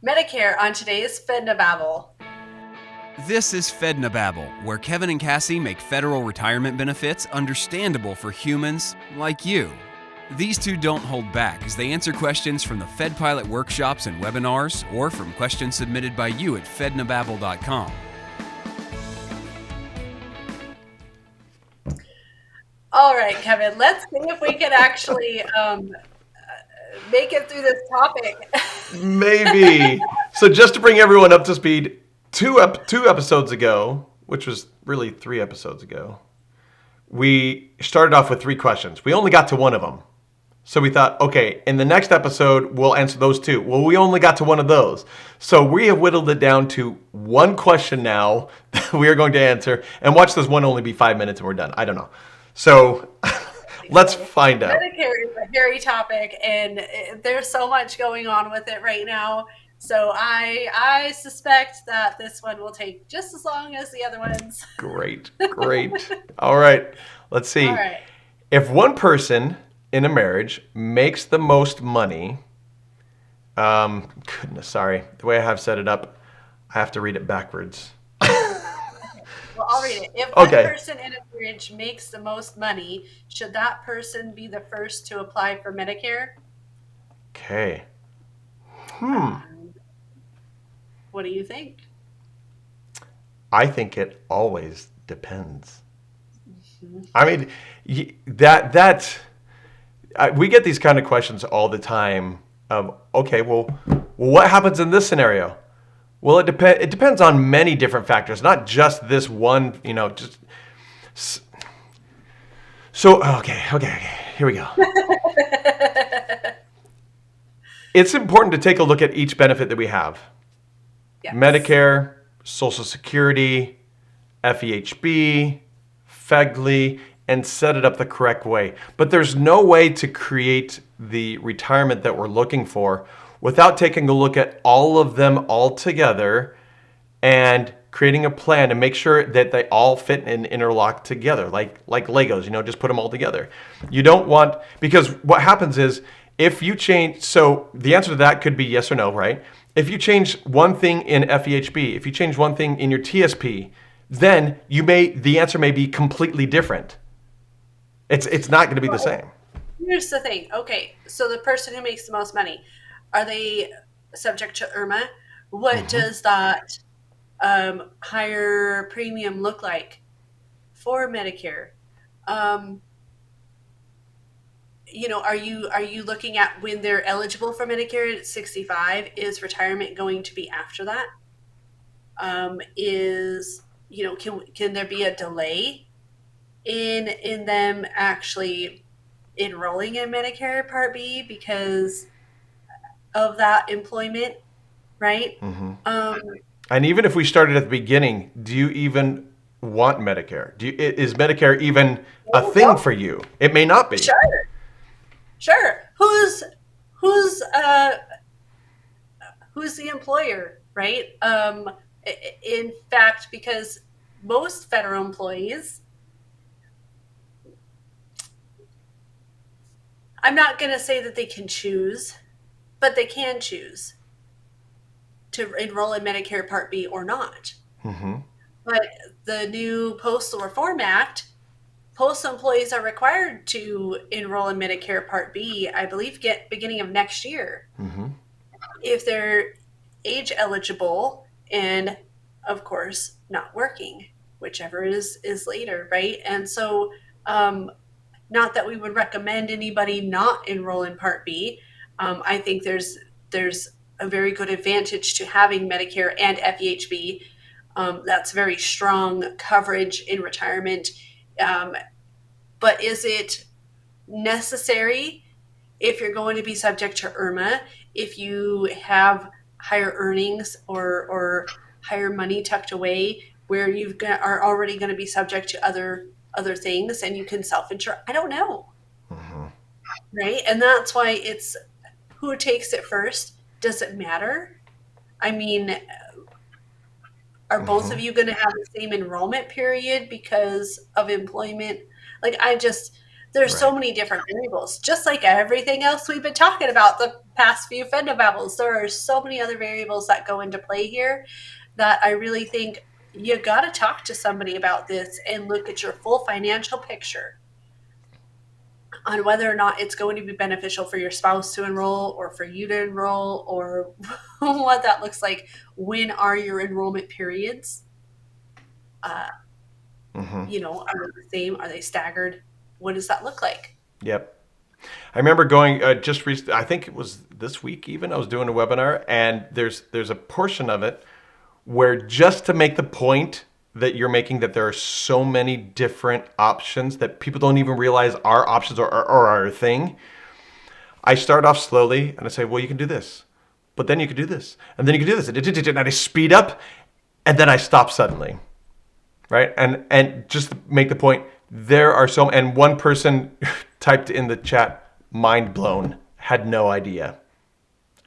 Medicare on today's Fednobabble. This is Fednobabble, where Kevin and Cassie make federal retirement benefits understandable for humans like you. These two don't hold back as they answer questions from the Fed Pilot workshops and webinars or from questions submitted by you at fednobabble.com. All right, Kevin, let's see if we can actually make it through this topic. Maybe. So just to bring everyone up to speed, two episodes ago, which was really 3 episodes ago, we started off with 3 questions. We only got to one of them. So we thought, okay, in the next episode, we'll answer those 2. Well, we only got to one of those. So we have whittled it down to one question now that we are going to answer. And watch this one only be 5 minutes and we're done. I don't know. So let's find out. Medicare is a hairy topic, and there's so much going on with it right now. So I suspect that this one will take just as long as the other ones. Great. All right, let's see. All right. If one person in a marriage makes the most money, goodness, sorry, the way I have set it up, I have to read it backwards. Well, I'll read it. If one person in a marriage makes the most money, should that person be the first to apply for Medicare? Okay. What do you think? I think it always depends. I mean, we get these kind of questions all the time of, okay, well, what happens in this scenario? Well, it depends on many different factors, not just this one, So, okay, here we go. It's important to take a look at each benefit that we have. Yes. Medicare, Social Security, FEHB, FEGLI, and set it up the correct way. But there's no way to create the retirement that we're looking for without taking a look at all of them all together and creating a plan to make sure that they all fit and interlock together, like Legos, just put them all together. You don't want, because what happens is if you change, so the answer to that could be yes or no, right? If you change one thing in FEHB, if you change one thing in your TSP, then the answer may be completely different. It's not going to be the same. Here's the thing. Okay, so the person who makes the most money, are they subject to IRMA? What does that higher premium look like for Medicare? Are you looking at when they're eligible for Medicare at 65? Is retirement going to be after that? Can there be a delay in them actually enrolling in Medicare Part B because of that employment, right? And even if we started at the beginning, do you even want Medicare? Is Medicare even a thing for you? It may not be. Sure. Who's the employer, right? In fact, because most federal employees, I'm not going to say that they can choose, but they can choose to enroll in Medicare Part B or not. But the new Postal Reform Act, postal employees are required to enroll in Medicare Part B, I believe, beginning of next year. If they're age eligible and, of course, not working, whichever is later, right? And so, not that we would recommend anybody not enroll in Part B. I think there's a very good advantage to having Medicare and FEHB. That's very strong coverage in retirement. But is it necessary if you're going to be subject to IRMA, if you have higher earnings or higher money tucked away where you are already going to be subject to other things and you can self-insure? I don't know. Right? And that's why it's who takes it first. Does it matter? I mean, are both of you going to have the same enrollment period because of employment? There's so Right. many different variables, just like everything else we've been talking about the past few Fednobabbles. There are so many other variables that go into play here that I really think you got to talk to somebody about this and look at your full financial picture on whether or not it's going to be beneficial for your spouse to enroll or for you to enroll, or what that looks like. When are your enrollment periods? Uh, are they the same? Are they staggered? What does that look like? Yep. I remember going just recently. I think it was this week. Even I was doing a webinar, and there's a portion of it where just to make the point that you're making, that there are so many different options that people don't even realize are options or are a thing. I start off slowly and I say, well, you can do this, but then you can do this, and then you can do this, and I speed up, and then I stop suddenly, right? And just to make the point, there are so, and one person typed in the chat, mind blown, had no idea.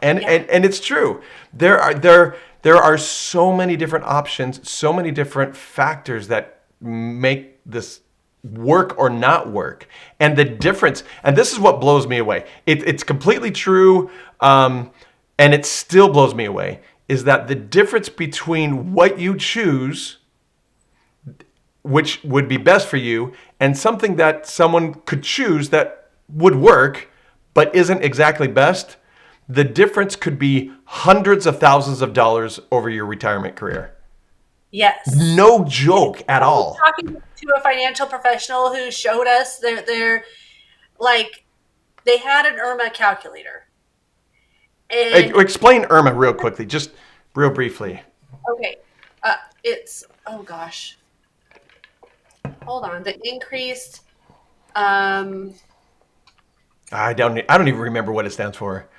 And it's true. There are so many different options, so many different factors that make this work or not work. And the difference, and this is what blows me away. It's completely true, and it still blows me away, is that the difference between what you choose, which would be best for you, and something that someone could choose that would work, but isn't exactly best, the difference could be hundreds of thousands of dollars over your retirement career. Yes. No joke at all. Talking to a financial professional who showed us their like, they had an IRMA calculator. And Explain IRMA real quickly, just real briefly. okay, it's, oh gosh, hold on. The increased, I don't even remember what it stands for.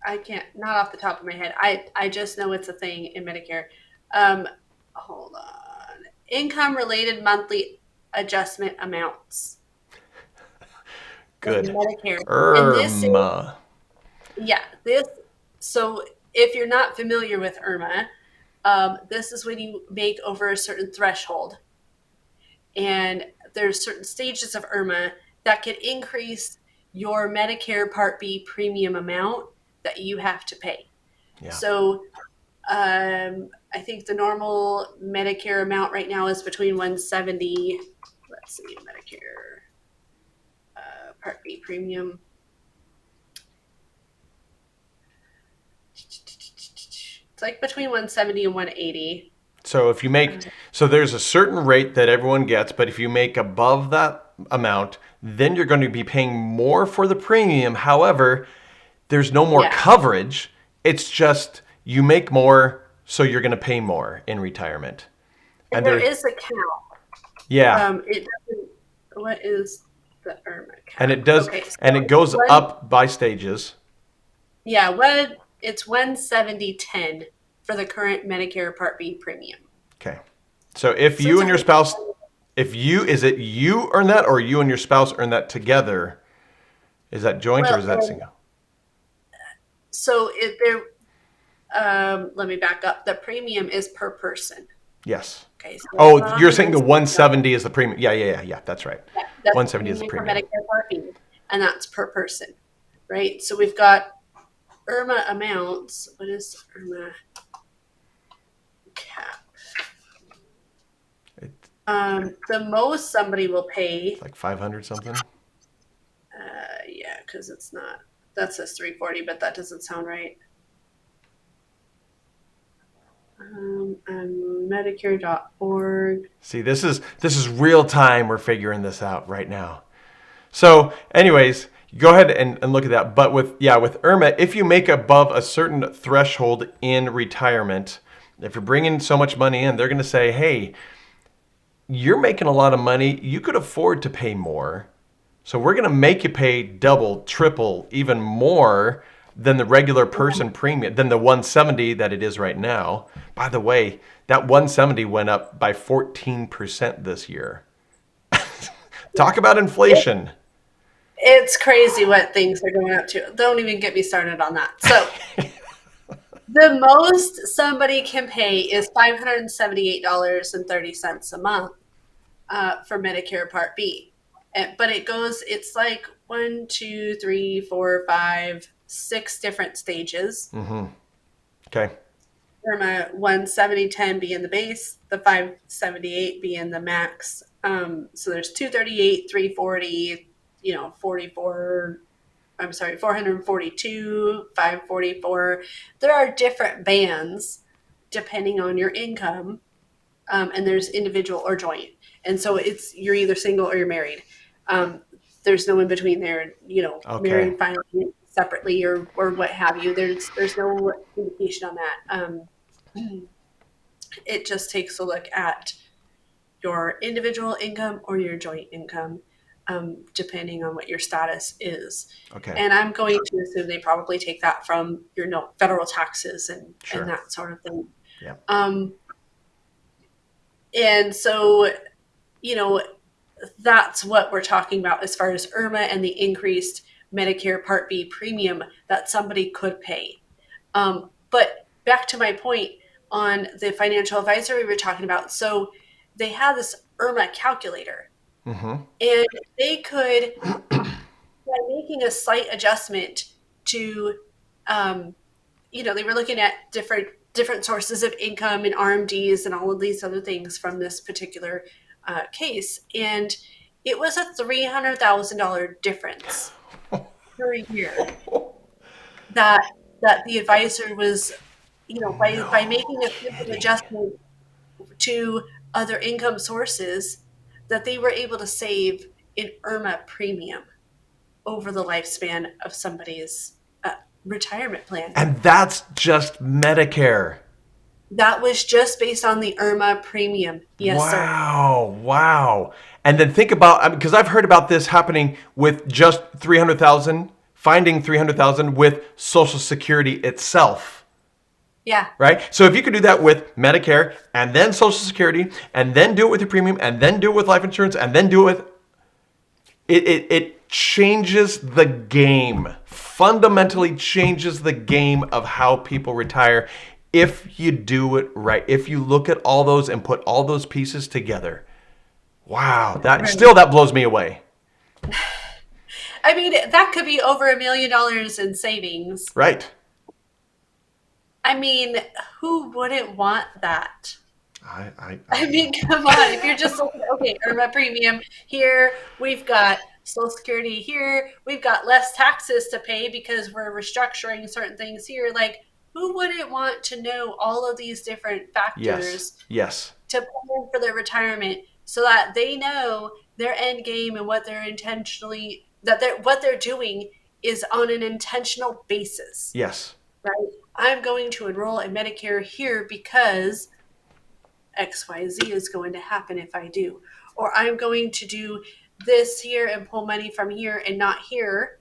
I can't, not off the top of my head. I just know it's a thing in Medicare. Hold on. Income related monthly adjustment amounts. Good. Medicare. And this is, IRMA. so if you're not familiar with IRMA, this is when you make over a certain threshold. And there's certain stages of IRMA that could increase your Medicare Part B premium amount that you have to pay. Yeah. So I think the normal Medicare amount right now is between 170. Let's see, Medicare Part B premium. It's like between 170 and 180. So if you make, so there's a certain rate that everyone gets, but if you make above that amount, then you're going to be paying more for the premium. However, there's no more coverage. It's just you make more, so you're going to pay more in retirement. And there is a cap. Yeah. It doesn't. What is the IRMA cap? And it does, so and it goes up by stages. Yeah, it's 170.10 for the current Medicare Part B premium. Okay. So if you and your spouse, is it you earn that, or you and your spouse earn that together? Is that joint or is that single? So let me back up. The premium is per person. Yes. Okay. So you're saying the 170 is the premium. Yeah. That's right. Yeah, 170 is the premium. For Medicare Part B, and that's per person, right? So we've got IRMA amounts. What is IRMA cap? The most somebody will pay, like 500 something. Yeah, because it's not. That says 340, but that doesn't sound right. Medicare.org. See, this is real time. We're figuring this out right now. So, anyways, go ahead and look at that. But with IRMA, if you make above a certain threshold in retirement, if you're bringing so much money in, they're going to say, hey, you're making a lot of money. You could afford to pay more. So we're going to make you pay double, triple, even more than the regular person premium, than the 170 that it is right now. By the way, that 170 went up by 14% this year. Talk about inflation. It's crazy what things are going up to. Don't even get me started on that. So the most somebody can pay is $578.30 a month for Medicare Part B. But it's like 1, 2, 3, 4, 5, 6 different stages. Mm-hmm. Okay. IRMA 17010 being the base, the 578 being the max. So there's 238, 340, 44. I'm sorry, 442, 544. There are different bands depending on your income, and there's individual or joint. And so you're either single or you're married. There's no in between there. Okay. Married, filing separately or what have you. There's no indication on that. It just takes a look at your individual income or your joint income, depending on what your status is. Okay. And I'm going to assume they probably take that from your federal taxes Sure. and that sort of thing. Yeah. And so, that's what we're talking about as far as IRMA and the increased Medicare Part B premium that somebody could pay. But back to my point on the financial advisor we were talking about. So they have this IRMA calculator, Mm-hmm. and they could, by making a slight adjustment to, they were looking at different sources of income and RMDs and all of these other things from this particular case, and it was a $300,000 difference per year that the advisor was, by making a simple adjustment to other income sources, that they were able to save in IRMA premium over the lifespan of somebody's retirement plan. And that's just Medicare. That was just based on the IRMA premium. Yes, sir. Wow. And then think about, because I've heard about this happening with just 300,000, finding 300,000 with Social Security itself. Yeah. Right? So if you could do that with Medicare and then Social Security and then do it with your premium and then do it with life insurance and then do it with it changes the game. Fundamentally changes the game of how people retire if you do it right. If you look at all those and put all those pieces together. Wow, that blows me away. I mean, that could be over $1 million in savings. Right. I mean, who wouldn't want that? I mean, come on. If you're just looking, okay, IRMA premium here, we've got Social Security here, we've got less taxes to pay because we're restructuring certain things here. Like, who wouldn't want to know all of these different factors? Yes. To plan for their retirement so that they know their end game and what what they're doing is on an intentional basis. Yes. Right? I'm going to enroll in Medicare here because XYZ is going to happen if I do. Or I'm going to do this here and pull money from here and not here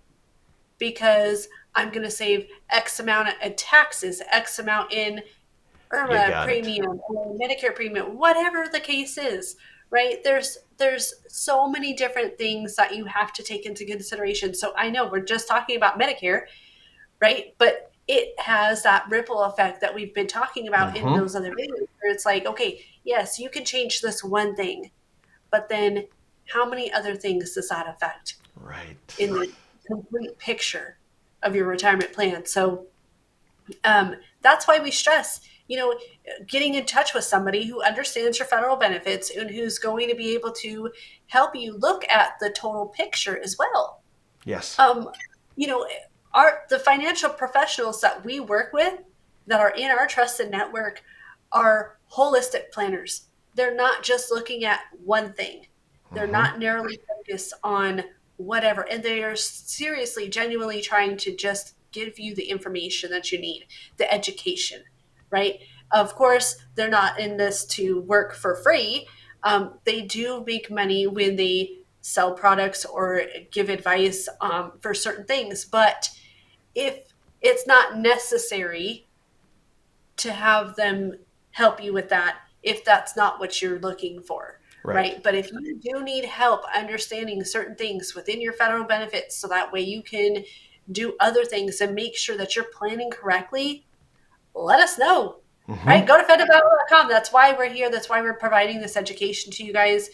because I'm going to save X amount in taxes, X amount in IRMA premium or Medicare premium, whatever the case is, right? There's so many different things that you have to take into consideration. So I know we're just talking about Medicare, right? But it has that ripple effect that we've been talking about in those other videos where it's like, okay, yes, you can change this one thing, but then how many other things does that affect? Right. In the complete picture of your retirement plan. So that's why we stress, getting in touch with somebody who understands your federal benefits and who's going to be able to help you look at the total picture as well. Yes. The financial professionals that we work with that are in our trusted network are holistic planners. They're not just looking at one thing. They're not narrowly focused on whatever. And they are seriously, genuinely trying to just give you the information that you need, the education, right? Of course, they're not in this to work for free. They do make money when they sell products or give advice for certain things. But if it's not necessary to have them help you with that, if that's not what you're looking for, right? But if you do need help understanding certain things within your federal benefits so that way you can do other things and make sure that you're planning correctly, let us know, right? Go to Fednobabble.com. That's why we're here. That's why we're providing this education to you guys.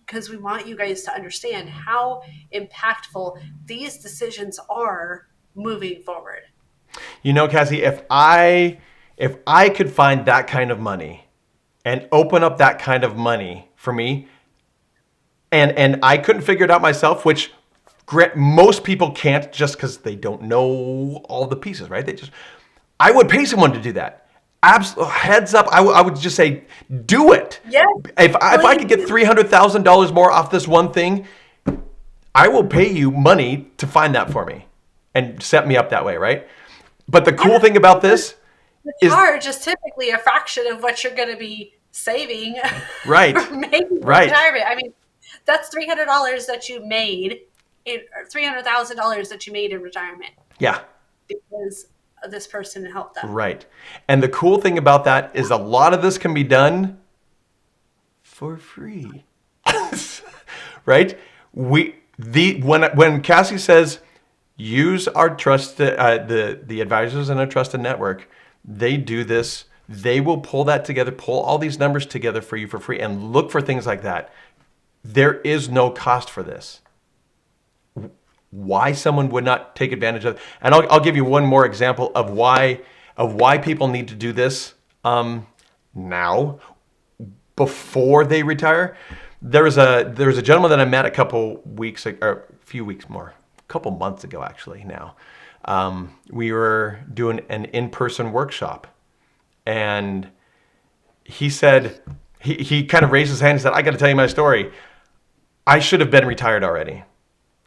because we want you guys to understand how impactful these decisions are moving forward. You know, Cassie, if I could find that kind of money and open up that kind of money for me, and I couldn't figure it out myself, which most people can't just because they don't know all the pieces, right? I would pay someone to do that. Heads up, I would just say, do it. Yeah. If I could get $300,000 more off this one thing, I will pay you money to find that for me and set me up that way, right? But the cool thing about this the charge is typically a fraction of what you're going to be saving. Right. Or making Right. retirement. I mean, that's $300 that you made, or $300,000 that you made in retirement. Yeah. Because this person helped them. Right. And the cool thing about that is a lot of this can be done for free. Right? When Cassie says use our trusted the advisors in a trusted network, they do this. They will pull that together, pull all these numbers together for you for free, and look for things like that. There is no cost for this. Why someone would not take advantage of it. And I'll give you one more example of why people need to do this now before they retire. There was a gentleman that I met a couple months ago actually now. We were doing an in-person workshop, and he said, he kind of raised his hand and said, I got to tell you my story. I should have been retired already.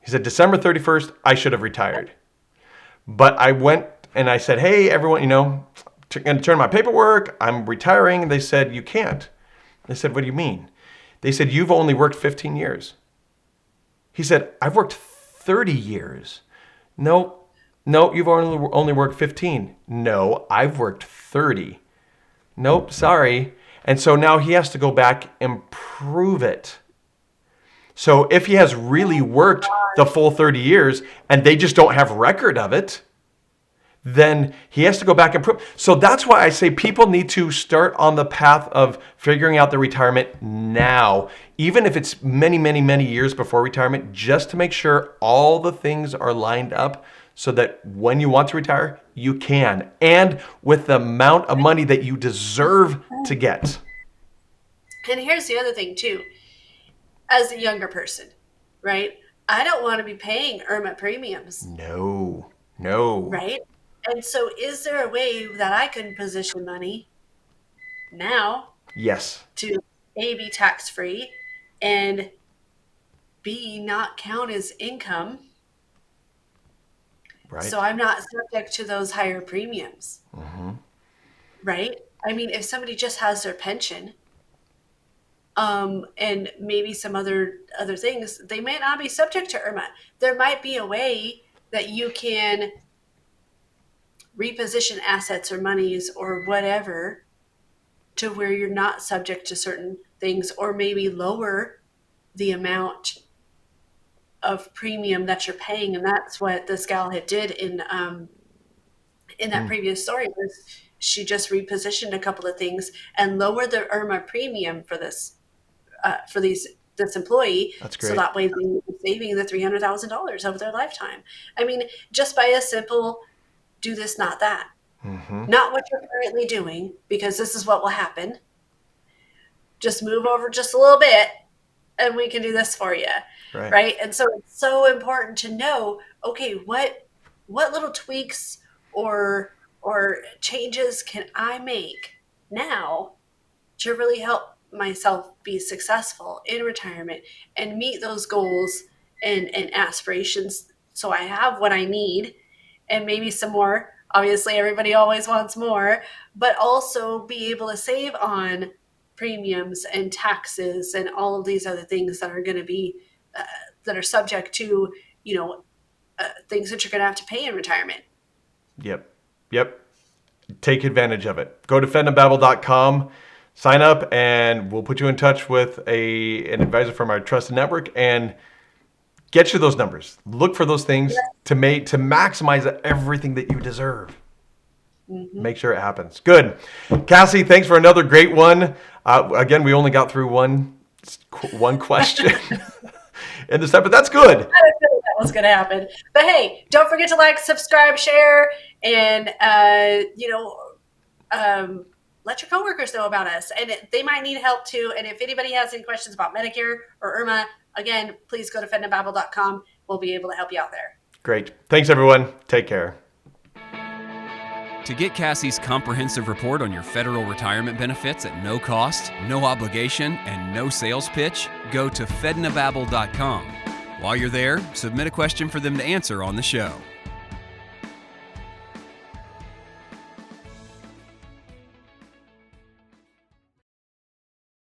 He said, December 31st, I should have retired. But I went and I said, hey, everyone, going to turn my paperwork. I'm retiring. They said, you can't. I said, what do you mean? They said, you've only worked 15 years. He said, I've worked 30 years. No, you've only worked 15. No, I've worked 30. Nope, sorry. And so now he has to go back and prove it. So if he has really worked the full 30 years and they just don't have record of it, then he has to go back and prove. So that's why I say people need to start on the path of figuring out their retirement now, even if it's many, many, many years before retirement, just to make sure all the things are lined up so that when you want to retire, you can, and with the amount of money that you deserve to get. And here's the other thing too. As a younger person, right? I don't want to be paying IRMA premiums. No. Right? And so is there a way that I can position money now? Yes. To A, be tax-free, and B, not count as income. Right. So I'm not subject to those higher premiums. Mm-hmm. Right? I mean, if somebody just has their pension, and maybe some other things, they may not be subject to IRMA. There might be a way that you can reposition assets or monies or whatever to where you're not subject to certain things, or maybe lower the amount of premium that you're paying. And that's what this gal had did in that previous story, was she just repositioned a couple of things and lowered the IRMA premium for this employee. That's great. So that way they're saving the $300,000 over their lifetime. I mean, just by a simple do this, not that. Mm-hmm. Not what you're currently doing, because this is what will happen. Just move over just a little bit and we can do this for you. Right? And so it's so important to know, okay, what little tweaks or changes can I make now to really help myself be successful in retirement and meet those goals and aspirations, so I have what I need and maybe some more. Obviously, everybody always wants more, but also be able to save on premiums and taxes and all of these other things that are going to be that are subject to things that you're going to have to pay in retirement. Yep. Take advantage of it. Go to Fednobabble.com. Sign up, and we'll put you in touch with an advisor from our trusted network and get you those numbers. Look for those things to maximize everything that you deserve. Mm-hmm. Make sure it happens. Good. Cassie, thanks for another great one. Again, we only got through one one question in this type, but that's good. I didn't know that was going to happen. But hey, don't forget to like, subscribe, share, and let your coworkers know about us. And they might need help too. And if anybody has any questions about Medicare or IRMA, again, please go to Fednobabble.com. We'll be able to help you out there. Great. Thanks, everyone. Take care. To get Cassie's comprehensive report on your federal retirement benefits at no cost, no obligation, and no sales pitch, go to Fednobabble.com. While you're there, submit a question for them to answer on the show.